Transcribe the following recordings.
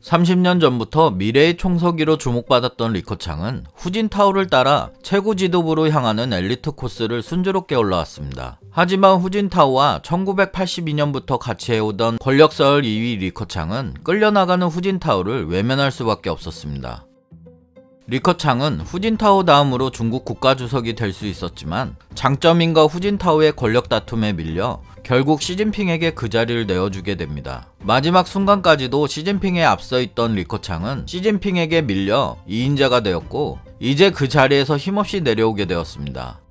30년 전부터 미래의 총서기로 주목받았던 리커창은 후진타오를 따라 최고 지도부로 향하는 엘리트 코스를 순조롭게 올라왔습니다. 하지만 후진타오와 1982년부터 같이 해오던 권력서열 2위 리커창은 끌려나가는 후진타오를 외면할 수밖에 없었습니다. 리커창은 후진타오 다음으로 중국 국가주석이 될 수 있었지만 장쩌민과 후진타오의 권력 다툼에 밀려 결국 시진핑에게 그 자리를 내어주게 됩니다. 마지막 순간까지도 시진핑에 앞서 있던 리커창은 시진핑에게 밀려 2인자가 되었고 이제 그 자리에서 힘없이 내려오게 되었습니다.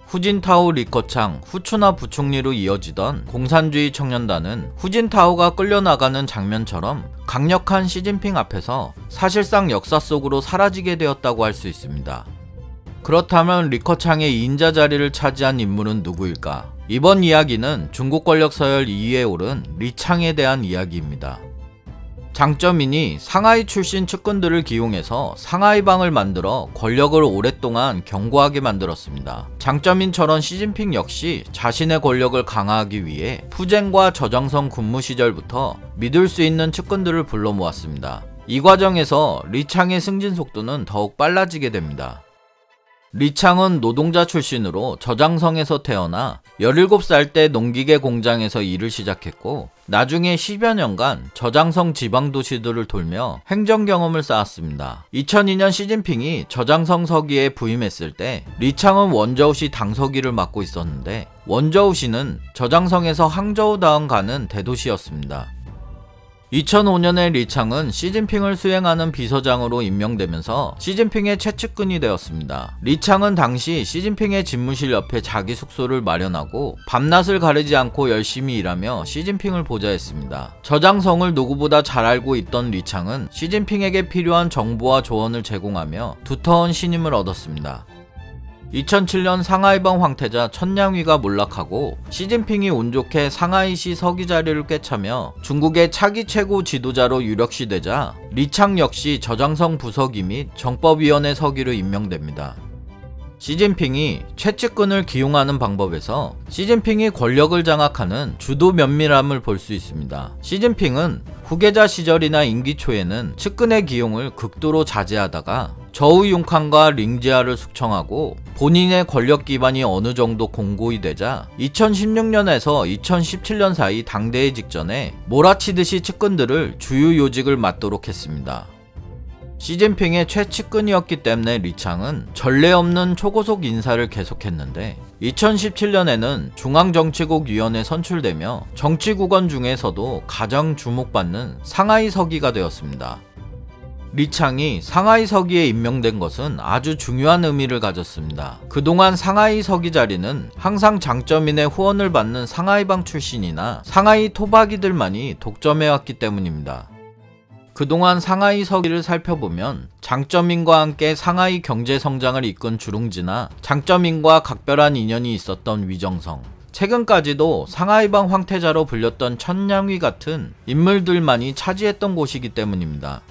후진타오, 리커창, 후추나 부총리로 이어지던 공산주의 청년단은 후진타오가 끌려나가는 장면처럼 강력한 시진핑 앞에서 사실상 역사 속으로 사라지게 되었다고 할 수 있습니다. 그렇다면 리커창의 2인자 자리를 차지한 인물은 누구일까? 이번 이야기는 중국 권력 서열 2위에 오른 리창에 대한 이야기입니다. 장쩌민이 상하이 출신 측근들을 기용해서 상하이방을 만들어 권력을 오랫동안 견고하게 만들었습니다. 장쩌민처럼 시진핑 역시 자신의 권력을 강화하기 위해 푸젠과 저장성 군무 시절부터 믿을 수 있는 측근들을 불러 모았습니다. 이 과정에서 리창의 승진 속도는 더욱 빨라지게 됩니다. 리창은 노동자 출신으로 저장성에서 태어나 17살 때 농기계 공장에서 일을 시작했고 나중에 10여 년간 저장성 지방도시들을 돌며 행정 경험을 쌓았습니다. 2002년 시진핑이 저장성 서기에 부임했을 때 리창은 원저우시 당서기를 맡고 있었는데 원저우시는 저장성에서 항저우다운 가는 대도시였습니다. 2005년에 리창은 시진핑을 수행하는 비서장으로 임명되면서 시진핑의 최측근이 되었습니다. 리창은 당시 시진핑의 집무실 옆에 자기 숙소를 마련하고 밤낮을 가리지 않고 열심히 일하며 시진핑을 보좌했습니다. 저장성을 누구보다 잘 알고 있던 리창은 시진핑에게 필요한 정보와 조언을 제공하며 두터운 신임을 얻었습니다. 2007년 상하이방 황태자 천냥위가 몰락하고 시진핑이 운 좋게 상하이시 서기 자리를 꿰차며 중국의 차기 최고 지도자로 유력시되자 리창 역시 저장성 부서기 및 정법위원회 서기로 임명됩니다. 시진핑이 최측근을 기용하는 방법에서 시진핑이 권력을 장악하는 주도 면밀함을 볼 수 있습니다. 시진핑은 후계자 시절이나 임기 초에는 측근의 기용을 극도로 자제하다가 저우융칸과 링지아를 숙청하고 본인의 권력 기반이 어느 정도 공고히 되자 2016년에서 2017년 사이 당대회 직전에 몰아치듯이 측근들을 주요 요직을 맡도록 했습니다. 시진핑의 최측근이었기 때문에 리창은 전례 없는 초고속 인사를 계속했는데 2017년에는 중앙정치국위원회 선출되며 정치국원 중에서도 가장 주목받는 상하이 서기가 되었습니다. 리창이 상하이 서기에 임명된 것은 아주 중요한 의미를 가졌습니다. 그동안 상하이 서기 자리는 항상 장쩌민의 후원을 받는 상하이방 출신이나 상하이 토박이들만이 독점해왔기 때문입니다. 그동안 상하이 서기를 살펴보면 장쩌민과 함께 상하이 경제성장을 이끈 주룽지나 장쩌민과 각별한 인연이 있었던 위정성, 최근까지도 상하이방 황태자로 불렸던 천냥위 같은 인물들만이 차지했던 곳이기 때문입니다.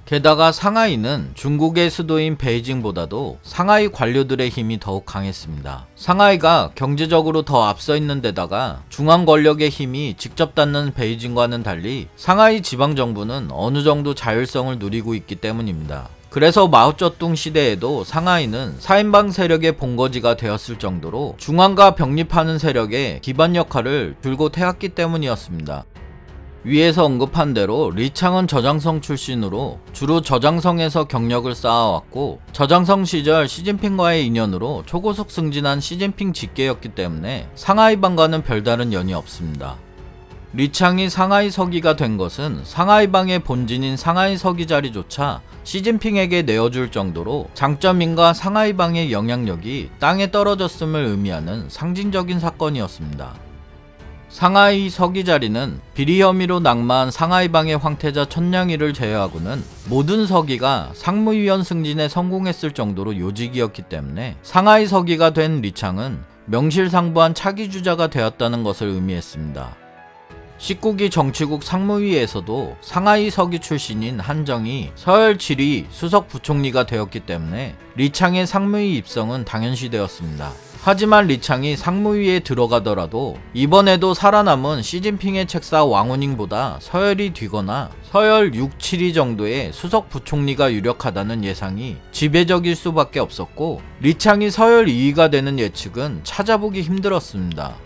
게다가 상하이는 중국의 수도인 베이징보다도 상하이 관료들의 힘이 더욱 강했습니다. 상하이가 경제적으로 더 앞서 있는 데다가 중앙 권력의 힘이 직접 닿는 베이징과는 달리 상하이 지방정부는 어느 정도 자율성을 누리고 있기 때문입니다. 그래서 마오쩌둥 시대에도 상하이는 사인방 세력의 본거지가 되었을 정도로 중앙과 병립하는 세력의 기반 역할을 줄곧 해왔기 때문이었습니다. 위에서 언급한 대로 리창은 저장성 출신으로 주로 저장성에서 경력을 쌓아왔고 저장성 시절 시진핑과의 인연으로 초고속 승진한 시진핑 직계였기 때문에 상하이방과는 별다른 연이 없습니다. 리창이 상하이 서기가 된 것은 상하이방의 본진인 상하이 서기 자리조차 시진핑에게 내어줄 정도로 장쩌민과 상하이방의 영향력이 땅에 떨어졌음을 의미하는 상징적인 사건이었습니다. 상하이 서기 자리는 비리 혐의로 낙마한 상하이방의 황태자 천냥위를 제외하고는 모든 서기가 상무위원 승진에 성공했을 정도로 요직이었기 때문에 상하이 서기가 된 리창은 명실상부한 차기주자가 되었다는 것을 의미했습니다. 19기 정치국 상무위에서도 상하이 서기 출신인 한정이 서열 7위 수석 부총리가 되었기 때문에 리창의 상무위 입성은 당연시되었습니다. 하지만 리창이 상무위에 들어가더라도 이번에도 살아남은 시진핑의 책사 왕후닝보다 서열이 뒤거나 서열 6, 7위 정도의 수석 부총리가 유력하다는 예상이 지배적일 수밖에 없었고, 리창이 서열 2위가 되는 예측은 찾아보기 힘들었습니다.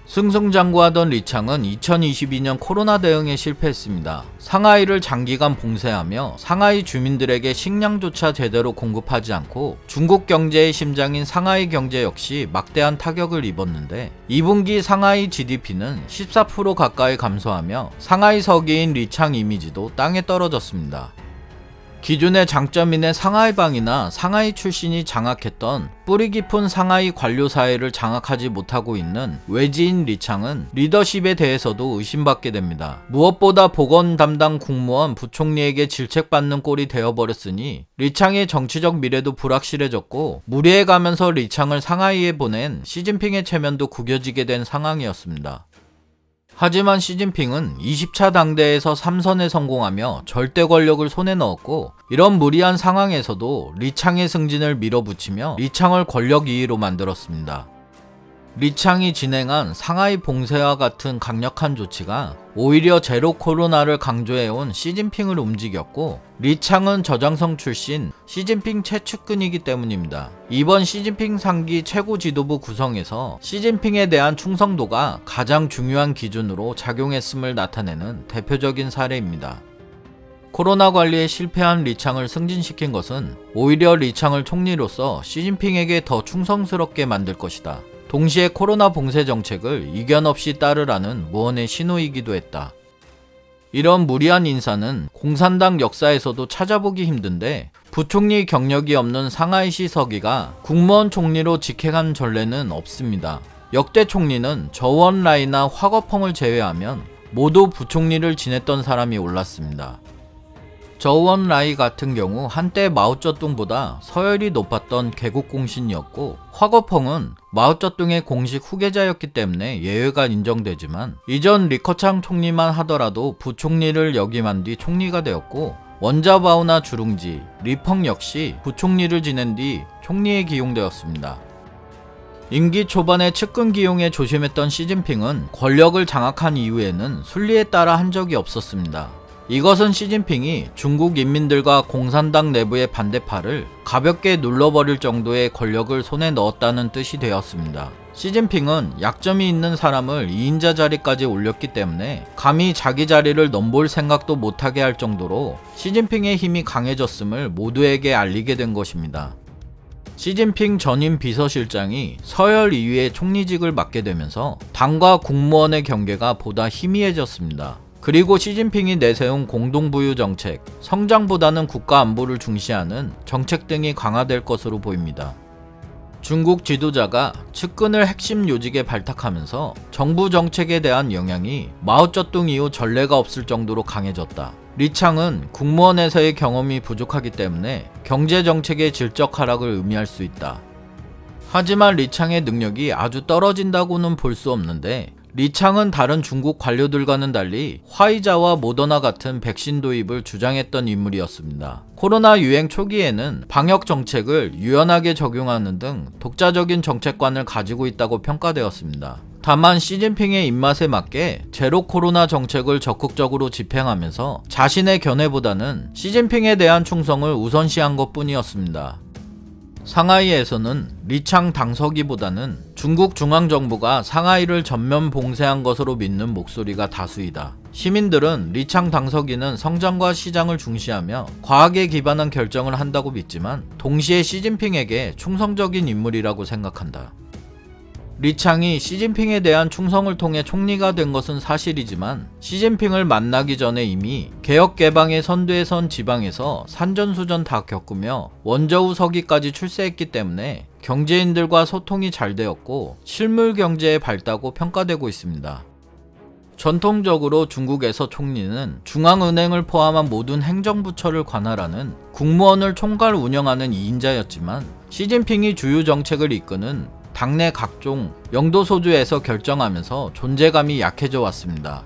승승장구하던 리창은 2022년 코로나 대응에 실패했습니다. 상하이를 장기간 봉쇄하며 상하이 주민들에게 식량조차 제대로 공급하지 않고 중국 경제의 심장인 상하이 경제 역시 막대한 타격을 입었는데, 2분기 상하이 GDP는 14% 가까이 감소하며 상하이 서기인 리창 이미지도 땅에 떨어졌습니다. 기존의 장점인의 상하이방이나 상하이 출신이 장악했던 뿌리 깊은 상하이 관료 사회를 장악하지 못하고 있는 외지인 리창은 리더십에 대해서도 의심받게 됩니다. 무엇보다 보건 담당 국무원 부총리에게 질책받는 꼴이 되어버렸으니 리창의 정치적 미래도 불확실해졌고, 무리해가면서 리창을 상하이에 보낸 시진핑의 체면도 구겨지게 된 상황이었습니다. 하지만 시진핑은 20차 당대에서 3선에 성공하며 절대 권력을 손에 넣었고, 이런 무리한 상황에서도 리창의 승진을 밀어붙이며 리창을 권력 2위로 만들었습니다. 리창이 진행한 상하이 봉쇄와 같은 강력한 조치가 오히려 제로 코로나를 강조해온 시진핑을 움직였고, 리창은 저장성 출신 시진핑 최측근이기 때문입니다. 이번 시진핑 상기 최고 지도부 구성에서 시진핑에 대한 충성도가 가장 중요한 기준으로 작용했음을 나타내는 대표적인 사례입니다. 코로나 관리에 실패한 리창을 승진시킨 것은 오히려 리창을 총리로서 시진핑에게 더 충성스럽게 만들 것이다. 동시에 코로나 봉쇄 정책을 이견 없이 따르라는 무언의 신호이기도 했다. 이런 무리한 인사는 공산당 역사에서도 찾아보기 힘든데, 부총리 경력이 없는 상하이시 서기가 국무원 총리로 직행한 전례는 없습니다. 역대 총리는 저우언라이나 화거펑을 제외하면 모두 부총리를 지냈던 사람이 올랐습니다. 저우언라이 같은 경우 한때 마오쩌둥보다 서열이 높았던 개국공신이었고, 화거펑은 마오쩌둥의 공식 후계자였기 때문에 예외가 인정되지만, 이전 리커창 총리만 하더라도 부총리를 역임한 뒤 총리가 되었고, 원자바오나 주룽지, 리펑 역시 부총리를 지낸 뒤 총리에 기용되었습니다. 임기 초반에 측근 기용에 조심했던 시진핑은 권력을 장악한 이후에는 순리에 따라 한 적이 없었습니다. 이것은 시진핑이 중국 인민들과 공산당 내부의 반대파를 가볍게 눌러버릴 정도의 권력을 손에 넣었다는 뜻이 되었습니다. 시진핑은 약점이 있는 사람을 2인자 자리까지 올렸기 때문에 감히 자기 자리를 넘볼 생각도 못하게 할 정도로 시진핑의 힘이 강해졌음을 모두에게 알리게 된 것입니다. 시진핑 전임 비서실장이 서열 2위의 총리직을 맡게 되면서 당과 국무원의 경계가 보다 희미해졌습니다. 그리고 시진핑이 내세운 공동부유 정책, 성장보다는 국가 안보를 중시하는 정책 등이 강화될 것으로 보입니다. 중국 지도자가 측근을 핵심 요직에 발탁하면서 정부 정책에 대한 영향이 마오쩌둥 이후 전례가 없을 정도로 강해졌다. 리창은 국무원에서의 경험이 부족하기 때문에 경제정책의 질적 하락을 의미할 수 있다. 하지만 리창의 능력이 아주 떨어진다고는 볼 수 없는데, 리창은 다른 중국 관료들과는 달리 화이자와 모더나 같은 백신 도입을 주장했던 인물이었습니다. 코로나 유행 초기에는 방역 정책을 유연하게 적용하는 등 독자적인 정책관을 가지고 있다고 평가되었습니다. 다만 시진핑의 입맛에 맞게 제로 코로나 정책을 적극적으로 집행하면서 자신의 견해보다는 시진핑에 대한 충성을 우선시한 것뿐이었습니다. 상하이에서는 리창 당서기보다는 중국 중앙정부가 상하이를 전면 봉쇄한 것으로 믿는 목소리가 다수이다. 시민들은 리창 당서기는 성장과 시장을 중시하며 과학에 기반한 결정을 한다고 믿지만, 동시에 시진핑에게 충성적인 인물이라고 생각한다. 리창이 시진핑에 대한 충성을 통해 총리가 된 것은 사실이지만, 시진핑을 만나기 전에 이미 개혁 개방의 선두에 선 지방에서 산전수전 다 겪으며 원저우 서기까지 출세했기 때문에 경제인들과 소통이 잘 되었고 실물 경제에 밝다고 평가되고 있습니다. 전통적으로 중국에서 총리는 중앙은행을 포함한 모든 행정부처를 관할하는 국무원을 총괄 운영하는 2인자였지만, 시진핑이 주요 정책을 이끄는 당내 각종 영도소주에서 결정하면서 존재감이 약해져 왔습니다.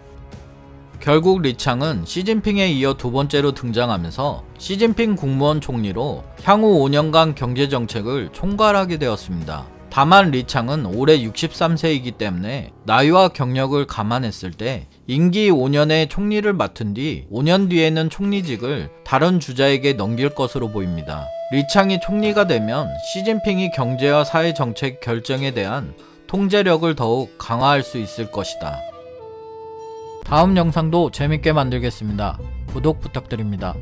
결국 리창은 시진핑에 이어 두 번째로 등장하면서 시진핑 국무원 총리로 향후 5년간 경제정책을 총괄하게 되었습니다. 다만 리창은 올해 63세이기 때문에 나이와 경력을 감안했을 때 임기 5년의 총리를 맡은 뒤 5년 뒤에는 총리직을 다른 주자에게 넘길 것으로 보입니다. 리창이 총리가 되면 시진핑이 경제와 사회 정책 결정에 대한 통제력을 더욱 강화할 수 있을 것이다. 다음 영상도 재밌게 만들겠습니다. 구독 부탁드립니다.